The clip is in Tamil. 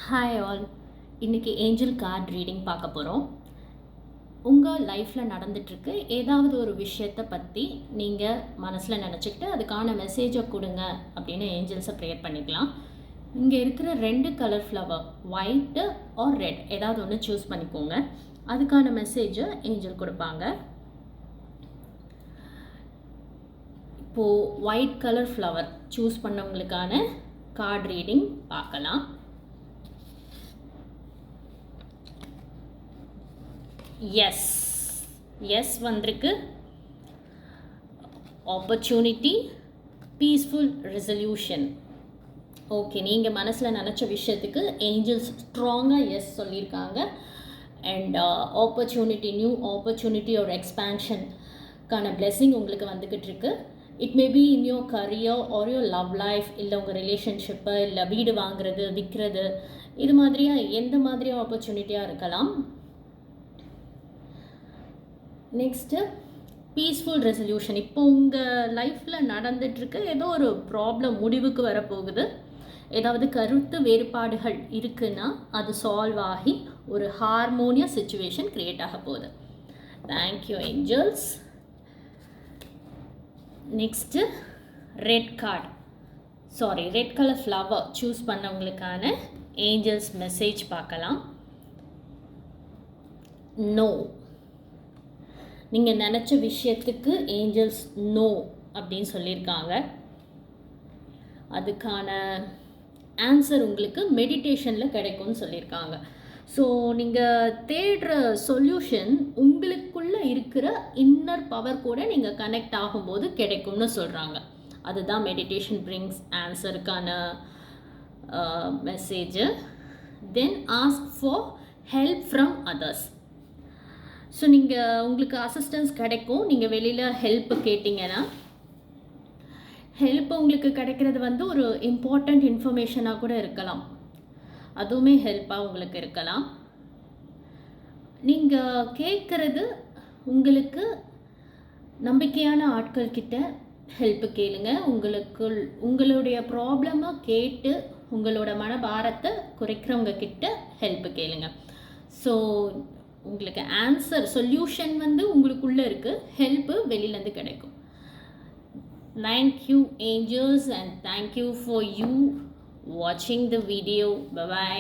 Hi all. இன்றைக்கி ஏஞ்சல் கார்ட் ரீடிங் பார்க்க போகிறோம். உங்கள் லைஃப்பில் நடந்துகிட்ருக்கு ஏதாவது ஒரு விஷயத்தை பற்றி நீங்கள் மனசில் நினச்சிக்கிட்டு அதுக்கான மெசேஜை கொடுங்க அப்படின்னு ஏஞ்சல்ஸை ப்ரேயர் பண்ணிக்கலாம். இங்கே இருக்கிற 2 colour flower, white or red, ஏதாவது ஒன்று சூஸ் பண்ணிக்கோங்க. அதுக்கான மெசேஜை ஏஞ்சல் கொடுப்பாங்க. இப்போது ஒயிட் கலர் ஃப்ளவர் சூஸ் பண்ணவங்களுக்கான கார்ட் ரீடிங் பார்க்கலாம். எஸ் வந்திருக்கு. Opportunity, peaceful resolution. ஓகே, நீங்கள் மனசில் நினச்ச விஷயத்துக்கு ஏஞ்சல்ஸ் ஸ்ட்ராங்காக எஸ் சொல்லியிருக்காங்க. அண்ட் ஆப்பர்ச்சுனிட்டி, நியூ ஆப்பர்ச்சுனிட்டி ஒரு எக்ஸ்பேன்ஷனுக்கான பிளெஸிங் உங்களுக்கு வந்துக்கிட்டு இருக்கு. It may be in your career or your love life, இல்லை உங்கள் ரிலேஷன்ஷிப்பு, இல்லை வீடு வாங்குறது, விற்கிறது, இது மாதிரியாக எந்த மாதிரியாக ஆப்பர்ச்சுனிட்டியாக இருக்கலாம். Next peaceful resolution. இப்போ உங்கள் லைஃப்பில் நடந்துகிட்ருக்கு ஏதோ ஒரு ப்ராப்ளம் முடிவுக்கு வரப்போகுது. ஏதாவது கருத்து வேறுபாடுகள் இருக்குன்னா அது சால்வ் ஆகி ஒரு ஹார்மோனியஸ் சிச்சுவேஷன் க்ரியேட் ஆக போகுது. Thank you angels. Next red colour flower choose பண்ணவங்களுக்கான ஏஞ்சல்ஸ் மெசேஜ் பார்க்கலாம். நோ, நீங்கள் நினச்ச விஷயத்துக்கு ஏஞ்சல்ஸ் நோ அப்படின்னு சொல்லியிருக்காங்க. அதுக்கான ஆன்சர் உங்களுக்கு மெடிடேஷனில் கிடைக்கும்னு சொல்லியிருக்காங்க. ஸோ நீங்கள் தேடுற சொல்யூஷன் உங்களுக்குள்ளே இருக்கிற இன்னர் பவர் கூட நீங்கள் கனெக்ட் ஆகும்போது கிடைக்கும்னு சொல்கிறாங்க. அதுதான் மெடிடேஷன் பிரிங்ஸ் ஆன்சருக்கான message. Then ask for help from others. So நீங்கள் உங்களுக்கு அசிஸ்டன்ஸ் கிடைக்கும். நீங்கள் வெளியில் ஹெல்ப் கேட்டிங்கன்னா ஹெல்ப் உங்களுக்கு கிடைக்கிறது வந்து ஒரு இம்பார்ட்டண்ட் இன்ஃபர்மேஷனாக கூட இருக்கலாம். அதுவுமே ஹெல்ப்பாக உங்களுக்கு இருக்கலாம். நீங்கள் கேட்குறது உங்களுக்கு நம்பிக்கையான ஆட்கள்கிட்ட ஹெல்ப்பு கேளுங்க. உங்களுடைய ப்ராப்ளமை கேட்டு உங்களோட மனபாரத்தை குறைக்கிறவங்க கிட்ட ஹெல்ப்பு கேளுங்க. ஸோ உங்களுக்கு ஆன்சர் சொல்யூஷன் வந்து உங்களுக்குள்ளே இருக்குது, ஹெல்ப்பு வெளியிலேருந்து கிடைக்கும். Thank you angels and thank you for you வாட்சிங் த வீடியோ. பை.